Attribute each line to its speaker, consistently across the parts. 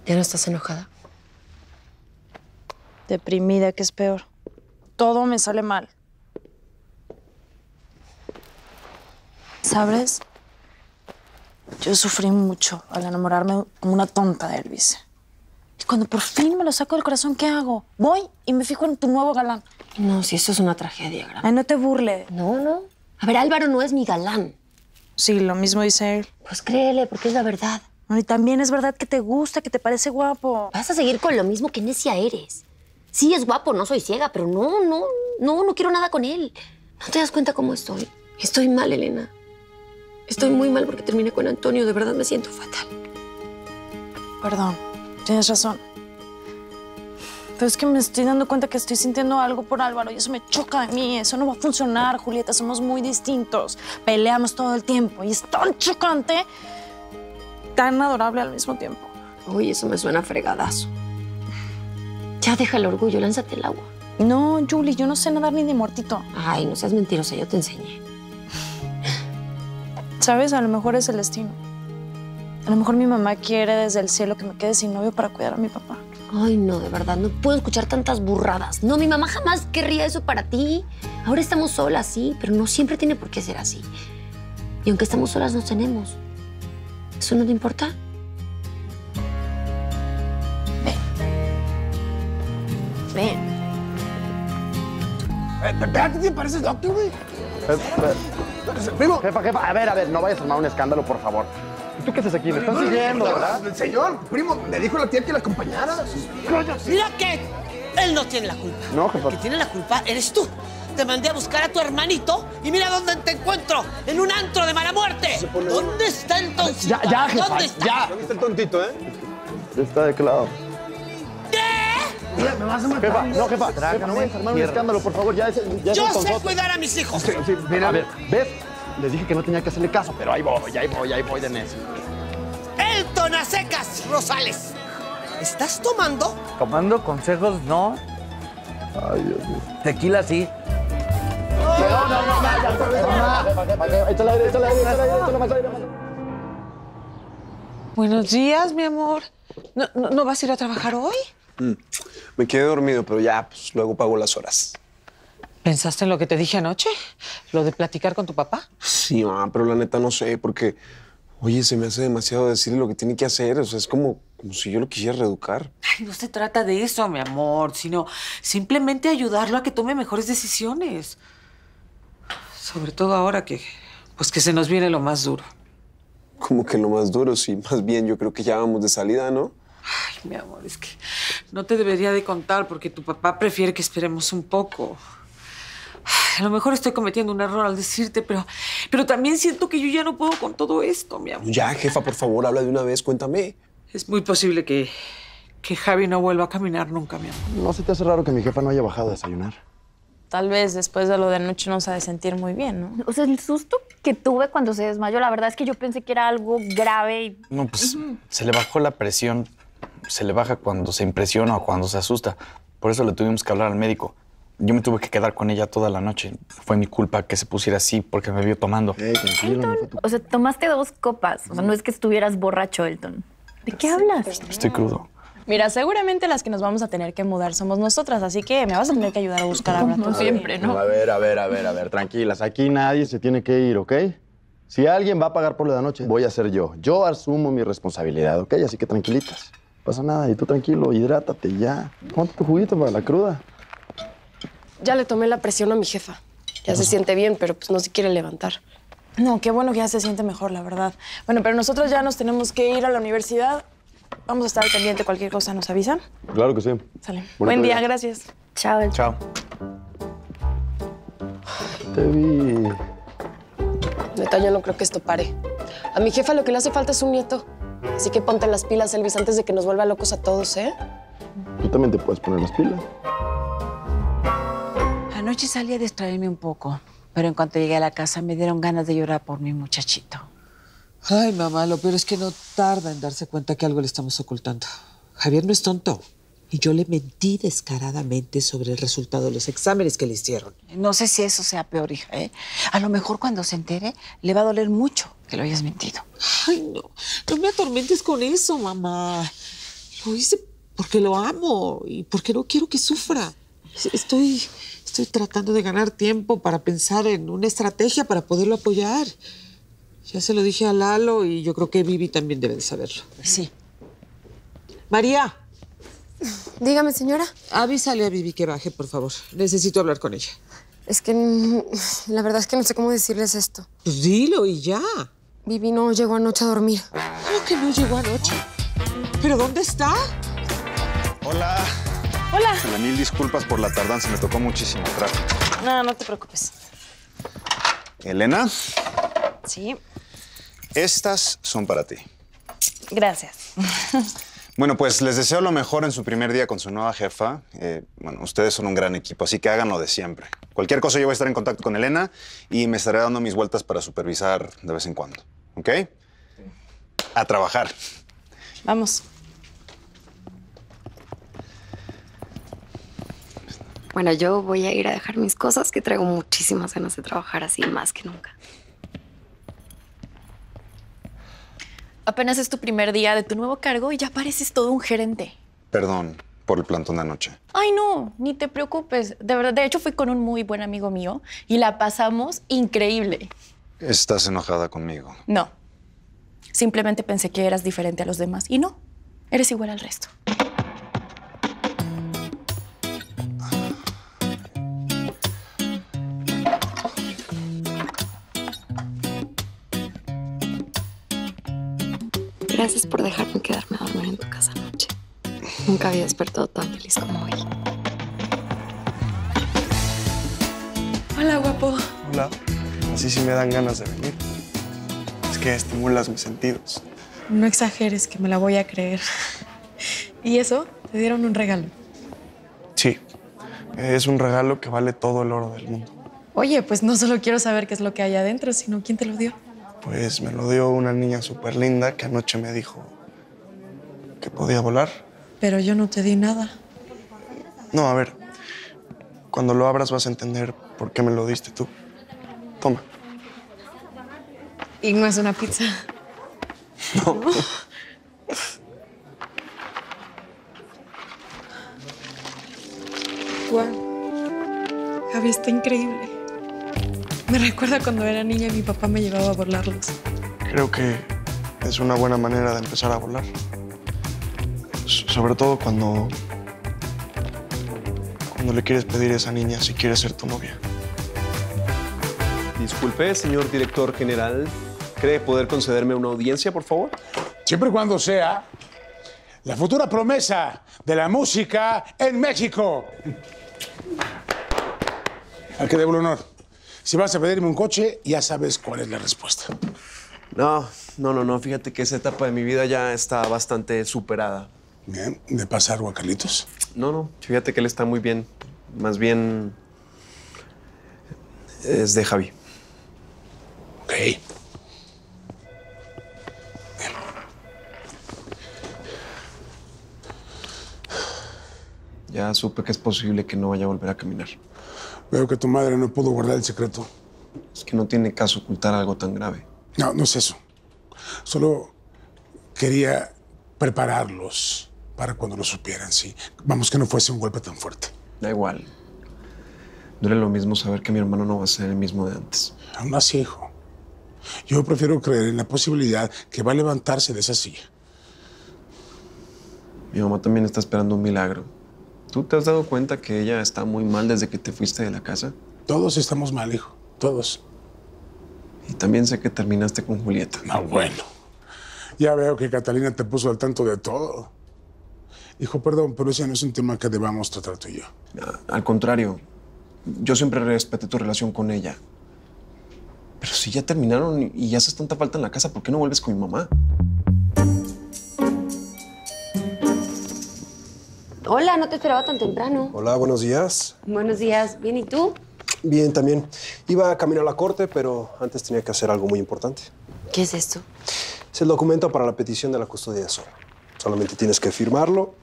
Speaker 1: ¿Ya no estás enojada?
Speaker 2: Deprimida, que es peor. Todo me sale mal. ¿Sabes? Yo sufrí mucho al enamorarme como una tonta de Elvis. Y cuando por fin me lo saco del corazón, ¿qué hago? Voy y me fijo en tu nuevo galán.
Speaker 1: No, si eso es una tragedia grande.
Speaker 2: Ay, no te burles.
Speaker 1: No. A ver, Álvaro no es mi galán.
Speaker 2: Sí, lo mismo dice él.
Speaker 1: Pues créele, porque es la verdad.
Speaker 2: No, y también es verdad que te gusta, que te parece guapo.
Speaker 1: Vas a seguir con lo mismo, que necia eres. Sí, es guapo, no soy ciega, pero no quiero nada con él. ¿No te das cuenta cómo estoy? Estoy mal, Elena. Estoy muy mal porque terminé con Antonio. De verdad me siento fatal.
Speaker 2: Perdón, tienes razón. Pero es que me estoy dando cuenta que estoy sintiendo algo por Álvaro y eso me choca de mí. Eso no va a funcionar, Julieta. Somos muy distintos. Peleamos todo el tiempo y es tan chocante, tan adorable al mismo tiempo.
Speaker 1: Uy, eso me suena fregadazo. Ya deja el orgullo, lánzate al agua.
Speaker 2: No, Julie, yo no sé nadar ni de muertito.
Speaker 1: Ay, no seas mentirosa, yo te enseñé.
Speaker 2: ¿Sabes? A lo mejor es el destino. A lo mejor mi mamá quiere desde el cielo que me quede sin novio para cuidar a mi papá.
Speaker 1: Ay, no, de verdad, no puedo escuchar tantas burradas. No, mi mamá jamás querría eso para ti. Ahora estamos solas, sí, pero no siempre tiene por qué ser así. Y aunque estamos solas, nos tenemos. ¿Eso no te importa?
Speaker 2: Ven.
Speaker 3: ¿A ti te pareces doctor, güey? Primo.
Speaker 4: Jefa, a ver, no vayas a armar un escándalo, por favor. ¿Y tú qué haces aquí? Me estás siguiendo, ¿verdad?
Speaker 3: Señor, primo, me dijo la tía que la acompañara.
Speaker 5: Mira que él no tiene la culpa.
Speaker 4: No, jefa.
Speaker 5: El que tiene la culpa eres tú. Te mandé a buscar a tu hermanito y mira dónde te encuentro. En un antro de mala muerte. ¿Dónde está el toncito?
Speaker 4: Ya, jefa,
Speaker 5: ¿Dónde está?
Speaker 4: ya.
Speaker 3: ¿Dónde está el tontito,
Speaker 4: Está de clavo.
Speaker 5: ¿Qué?
Speaker 3: Me vas a matar.
Speaker 4: Jefa, no vayas a armar un escándalo, por favor. Ya es
Speaker 5: Yo
Speaker 4: un
Speaker 5: sé
Speaker 4: tontote.
Speaker 5: cuidar a mis hijos.
Speaker 3: Sí, mira.
Speaker 4: A ver, ¿ves? Les dije que no tenía que hacerle caso, pero ahí voy de necio.
Speaker 5: Elton a secas, Rosales. ¿Estás tomando?
Speaker 6: Tomando consejos, no.
Speaker 4: Ay, Dios mío.
Speaker 6: Tequila, sí.
Speaker 4: Échale aire.
Speaker 7: Buenos días, mi amor. ¿No vas a ir a trabajar hoy?
Speaker 8: Me quedé dormido, pero ya, pues luego pago las horas.
Speaker 7: ¿Pensaste en lo que te dije anoche? ¿Lo de platicar con tu papá?
Speaker 8: Sí, mamá, pero la neta no sé, porque, oye, se me hace demasiado decirle lo que tiene que hacer. O sea, es como si yo lo quisiera reeducar.
Speaker 7: Ay, no se trata de eso, mi amor, sino simplemente ayudarlo a que tome mejores decisiones. Sobre todo ahora que se nos viene lo más duro.
Speaker 8: Como que lo más duro, sí. Más bien, yo creo que ya vamos de salida, ¿no?
Speaker 7: Ay, mi amor, es que no te debería de contar porque tu papá prefiere que esperemos un poco. Ay, a lo mejor estoy cometiendo un error al decirte, pero también siento que yo ya no puedo con todo esto, mi amor.
Speaker 8: Ya, jefa, por favor, habla de una vez, cuéntame.
Speaker 7: Es muy posible que Javi no vuelva a caminar nunca, mi amor.
Speaker 4: ¿No se te hace raro que mi jefa no haya bajado a desayunar?
Speaker 2: Tal vez después de lo de anoche no se ha de sentir muy bien, ¿no?
Speaker 9: O sea, el susto que tuve cuando se desmayó, la verdad es que yo pensé que era algo grave y...
Speaker 6: No, pues se le bajó la presión. Se le baja cuando se impresiona o cuando se asusta. Por eso le tuvimos que hablar al médico. Yo me tuve que quedar con ella toda la noche. Fue mi culpa que se pusiera así porque me vio tomando.
Speaker 4: Tranquilo, no fue tu...
Speaker 9: O sea, tomaste 2 copas. O sea, no es que estuvieras borracho, Elton. ¿De qué hablas?
Speaker 6: Estoy crudo.
Speaker 2: Mira, seguramente las que nos vamos a tener que mudar somos nosotras, así que me vas a tener que ayudar a buscar a
Speaker 9: Como siempre, ¿no?
Speaker 4: A ver, tranquilas. Aquí nadie se tiene que ir, ¿ok? Si alguien va a pagar por la noche, voy a ser yo. Yo asumo mi responsabilidad, ¿ok? Así que tranquilitas. No pasa nada. Y tú tranquilo, hidrátate ya. Ponte tu juguito para la cruda.
Speaker 1: Ya le tomé la presión a mi jefa. Ya se siente bien, pero pues no se quiere levantar.
Speaker 2: No, qué bueno que ya se siente mejor, la verdad. Bueno, pero nosotros ya nos tenemos que ir a la universidad. Vamos a estar al pendiente. Cualquier cosa nos avisan.
Speaker 4: Claro que sí.
Speaker 2: Sale.
Speaker 4: Bonito
Speaker 2: Buen día,
Speaker 4: día.
Speaker 2: gracias.
Speaker 9: Chao, Elton.
Speaker 6: Chao.
Speaker 4: Te vi.
Speaker 1: Neta, yo no creo que esto pare. A mi jefa lo que le hace falta es un nieto. Así que ponte las pilas, Elvis, antes de que nos vuelva locos a todos, ¿eh?
Speaker 4: Tú también te puedes poner las pilas.
Speaker 7: Anoche salí a distraerme un poco, pero en cuanto llegué a la casa me dieron ganas de llorar por mi muchachito. Ay, mamá, lo peor es que no tarda en darse cuenta que algo le estamos ocultando. Javier no es tonto. Y yo le mentí descaradamente sobre el resultado de los exámenes que le hicieron. No sé si eso sea peor, hija, ¿eh? A lo mejor cuando se entere le va a doler mucho que lo hayas mentido. Ay, no. No me atormentes con eso, mamá. Lo hice porque lo amo y porque no quiero que sufra. Estoy tratando de ganar tiempo para pensar en una estrategia para poderlo apoyar. Ya se lo dije a Lalo y yo creo que Vivi también debe de saberlo.
Speaker 2: Sí.
Speaker 7: María.
Speaker 1: Dígame, señora.
Speaker 7: Avísale a Vivi que baje, por favor. Necesito hablar con ella.
Speaker 1: Es que la verdad es que no sé cómo decirles esto.
Speaker 7: Pues dilo y ya.
Speaker 1: Vivi no llegó anoche a dormir.
Speaker 7: ¿Cómo que no llegó anoche? ¿Pero dónde está?
Speaker 10: Hola.
Speaker 2: Hola.
Speaker 10: Hola, mil disculpas por la tardanza, me tocó muchísimo tráfico.
Speaker 2: No, no te preocupes.
Speaker 10: Elena,
Speaker 2: Sí,
Speaker 10: estas son para ti.
Speaker 2: gracias.
Speaker 10: Bueno, pues les deseo lo mejor en su primer día con su nueva jefa. Bueno, ustedes son un gran equipo, así que hagan lo de siempre. Cualquier cosa yo voy a estar en contacto con Elena y me estaré dando mis vueltas para supervisar de vez en cuando. ¿Ok? A trabajar.
Speaker 2: Vamos.
Speaker 1: Bueno, yo voy a ir a dejar mis cosas, que traigo muchísimas ganas de trabajar así más que nunca.
Speaker 9: Apenas es tu primer día de tu nuevo cargo y ya pareces todo un gerente.
Speaker 10: Perdón por el plantón de anoche.
Speaker 9: Ay, no, ni te preocupes. De verdad, de hecho fui con un muy buen amigo mío y la pasamos increíble.
Speaker 10: ¿Estás enojada conmigo?
Speaker 9: No, simplemente pensé que eras diferente a los demás y no, eres igual al resto.
Speaker 1: Gracias por dejarme quedarme a dormir en tu casa anoche. Nunca había despertado tan feliz como hoy.
Speaker 9: Hola, guapo.
Speaker 8: Hola. Así sí me dan ganas de venir. Es que estimulas mis sentidos.
Speaker 9: No exageres, que me la voy a creer. ¿Y eso? Te dieron un regalo.
Speaker 8: Sí. Es un regalo que vale todo el oro del mundo.
Speaker 9: Oye, pues no solo quiero saber qué es lo que hay adentro, sino quién te lo dio.
Speaker 8: Pues me lo dio una niña súper linda que anoche me dijo que podía volar.
Speaker 9: Pero yo no te di nada.
Speaker 8: No, a ver. Cuando lo abras vas a entender por qué me lo diste tú. Toma.
Speaker 9: Y no es una pizza.
Speaker 8: No.
Speaker 9: Wow. Javi, está increíble. Me recuerda cuando era niña y mi papá me llevaba a volarlos.
Speaker 8: Creo que es una buena manera de empezar a volar. Sobre todo cuando le quieres pedir a esa niña si quiere ser tu novia.
Speaker 3: Disculpe, señor director general. ¿Cree poder concederme una audiencia, por favor?
Speaker 11: Siempre y cuando sea la futura promesa de la música en México. Al que debo el honor. Si vas a pedirme un coche, ya sabes cuál es la respuesta.
Speaker 3: No. Fíjate que esa etapa de mi vida ya está bastante superada.
Speaker 11: Bien, ¿le pasa algo a Carlitos?
Speaker 3: No. Fíjate que él está muy bien. Más bien es de Javi.
Speaker 11: Ok.
Speaker 3: Ya supe que es posible que no vaya a volver a caminar.
Speaker 11: Veo que tu madre no pudo guardar el secreto.
Speaker 3: Es que no tiene caso ocultar algo tan grave.
Speaker 11: No, no es eso. Solo quería prepararlos para cuando lo supieran, sí. Vamos, que no fuese un golpe tan fuerte.
Speaker 3: Da igual. Duele lo mismo saber que mi hermano no va a ser el mismo de antes.
Speaker 11: Aún así, hijo. Yo prefiero creer en la posibilidad que va a levantarse de esa silla.
Speaker 3: Mi mamá también está esperando un milagro. ¿Tú te has dado cuenta que ella está muy mal desde que te fuiste de la casa?
Speaker 11: Todos estamos mal, hijo. Todos.
Speaker 3: Y también sé que terminaste con Julieta.
Speaker 11: No, bueno. Ya veo que Catalina te puso al tanto de todo. Hijo, perdón, pero ese no es un tema que debamos tratar tú y yo.
Speaker 3: Al contrario, yo siempre respeté tu relación con ella. Pero si ya terminaron y haces tanta falta en la casa, ¿por qué no vuelves con mi mamá?
Speaker 1: Hola, no te esperaba tan temprano.
Speaker 12: Hola, buenos días.
Speaker 1: Buenos días. ¿Bien y tú?
Speaker 12: Bien, también. Iba a caminar a la corte, pero antes tenía que hacer algo muy importante.
Speaker 1: ¿Qué es esto?
Speaker 12: Es el documento para la petición de la custodia de Sol. Solamente tienes que firmarlo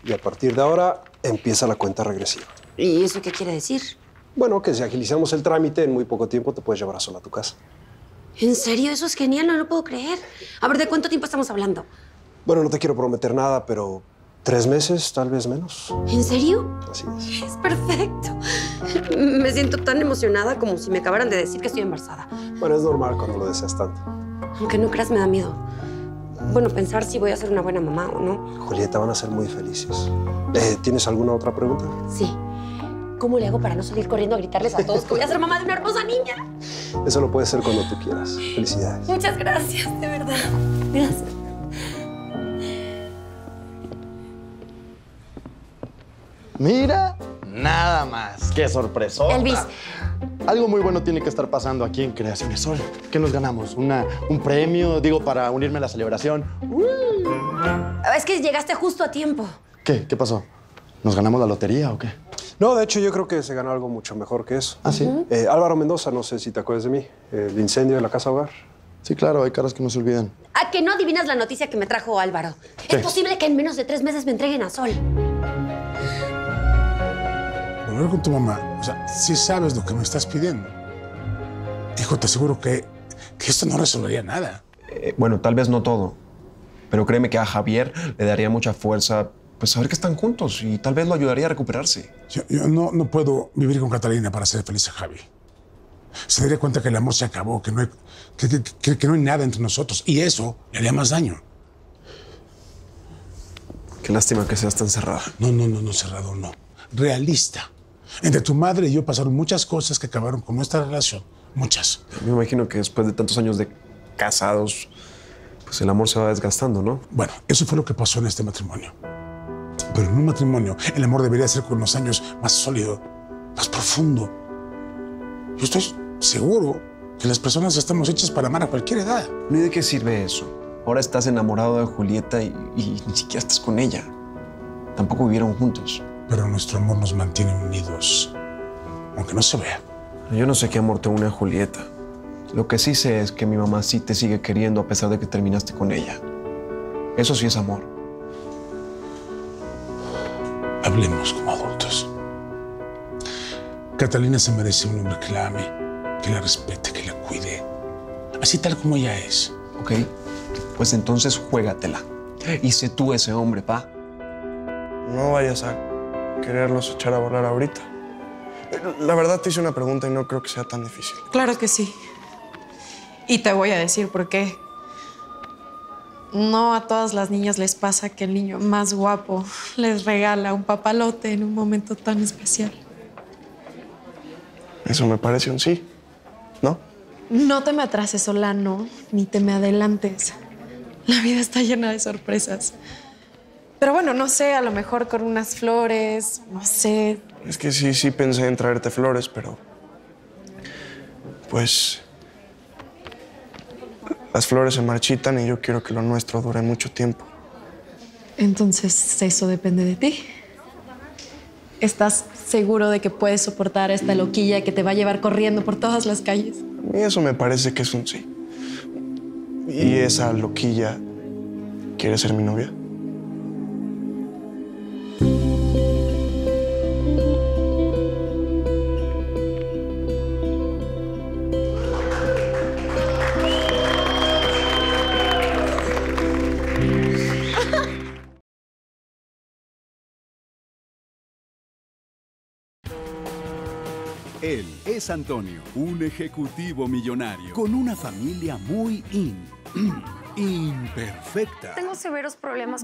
Speaker 12: y a partir de ahora empieza la cuenta regresiva.
Speaker 1: ¿Y eso qué quiere decir?
Speaker 12: Bueno, que si agilizamos el trámite, en muy poco tiempo te puedes llevar a Sol a tu casa.
Speaker 1: ¿En serio? Eso es genial, no lo puedo creer. A ver, ¿de cuánto tiempo estamos hablando?
Speaker 12: Bueno, no te quiero prometer nada, pero 3 meses, tal vez menos.
Speaker 1: ¿En serio?
Speaker 12: Así es.
Speaker 1: Es perfecto. Me siento tan emocionada como si me acabaran de decir que estoy embarazada.
Speaker 12: Bueno, es normal cuando lo deseas tanto.
Speaker 1: Aunque no creas, me da miedo. Bueno, pensar si voy a ser una buena mamá o no.
Speaker 12: Julieta, van a ser muy felices. ¿Tienes alguna otra pregunta?
Speaker 1: Sí. ¿Cómo le hago para no salir corriendo a gritarles a todos que voy a ser mamá de una hermosa niña?
Speaker 12: Eso lo puedes hacer cuando tú quieras. Felicidades.
Speaker 1: Muchas gracias, de verdad. Gracias.
Speaker 4: Mira, nada más. ¡Qué sorpresota!
Speaker 1: Elvis.
Speaker 4: Algo muy bueno tiene que estar pasando aquí en Creaciones Sol. ¿Qué nos ganamos? ¿Un premio? Digo, para unirme a la celebración.
Speaker 1: Es que llegaste justo a tiempo.
Speaker 4: ¿Qué? ¿Qué pasó? ¿Nos ganamos la lotería o qué?
Speaker 12: No, de hecho, yo creo que se ganó algo mucho mejor que eso.
Speaker 4: ¿Ah, sí?
Speaker 12: Álvaro Mendoza, no sé si te acuerdas de mí. El incendio de la Casa Hogar.
Speaker 4: Sí, claro, hay caras que no se olvidan.
Speaker 1: ¿A que no adivinas la noticia que me trajo Álvaro?
Speaker 4: ¿Qué?
Speaker 1: Es posible que en menos de 3 meses me entreguen a Sol.
Speaker 11: Volver con tu mamá, o sea, sí sabes lo que me estás pidiendo. Hijo, te aseguro que esto no resolvería nada.
Speaker 3: Bueno, tal vez no todo, pero créeme que a Javier le daría mucha fuerza pues saber que están juntos y tal vez lo ayudaría a recuperarse.
Speaker 11: Yo no puedo vivir con Catalina para hacer feliz a Javi. Se daría cuenta que el amor se acabó, que no hay nada entre nosotros y eso le haría más daño.
Speaker 3: Qué lástima que seas tan cerrada.
Speaker 11: No, cerrado no. Realista. Entre tu madre y yo pasaron muchas cosas que acabaron con nuestra relación. Muchas.
Speaker 3: Me imagino que después de tantos años de casados, pues el amor se va desgastando, ¿no?
Speaker 11: Bueno, eso fue lo que pasó en este matrimonio. Pero en un matrimonio, el amor debería ser con los años más sólido, más profundo. Yo estoy seguro que las personas estamos hechas para amar a cualquier edad.
Speaker 3: ¿Y de qué sirve eso? Ahora estás enamorado de Julieta y ni siquiera estás con ella. Tampoco vivieron juntos.
Speaker 11: Pero nuestro amor nos mantiene unidos, aunque no se vea.
Speaker 3: Yo no sé qué amor te une a Julieta. Lo que sí sé es que mi mamá sí te sigue queriendo a pesar de que terminaste con ella. Eso sí es amor.
Speaker 11: Hablemos como adultos. Catalina se merece un hombre que la ame, que la respete, que la cuide. Así tal como ella es.
Speaker 3: Ok, pues entonces juégatela. Y sé tú ese hombre, pa.
Speaker 13: No vayas a quererlos echar a volar ahorita. La verdad te hice una pregunta y no creo que sea tan difícil.
Speaker 9: Claro que sí. Y te voy a decir por qué. No a todas las niñas les pasa que el niño más guapo les regala un papalote en un momento tan especial.
Speaker 13: Eso me parece un sí, ¿no?
Speaker 9: No te me atrases, Solano, ni te me adelantes. La vida está llena de sorpresas. Pero bueno, no sé, a lo mejor con unas flores, no sé.
Speaker 13: Es que sí pensé en traerte flores, pero... pues... las flores se marchitan y yo quiero que lo nuestro dure mucho tiempo.
Speaker 9: Entonces, eso depende de ti. ¿Estás seguro de que puedes soportar a esta loquilla que te va a llevar corriendo por todas las calles?
Speaker 13: Y eso me parece que es un sí. ¿Y esa loquilla quiere ser mi novia?
Speaker 14: Él es Antonio, un ejecutivo millonario con una familia muy imperfecta.
Speaker 1: Tengo severos problemas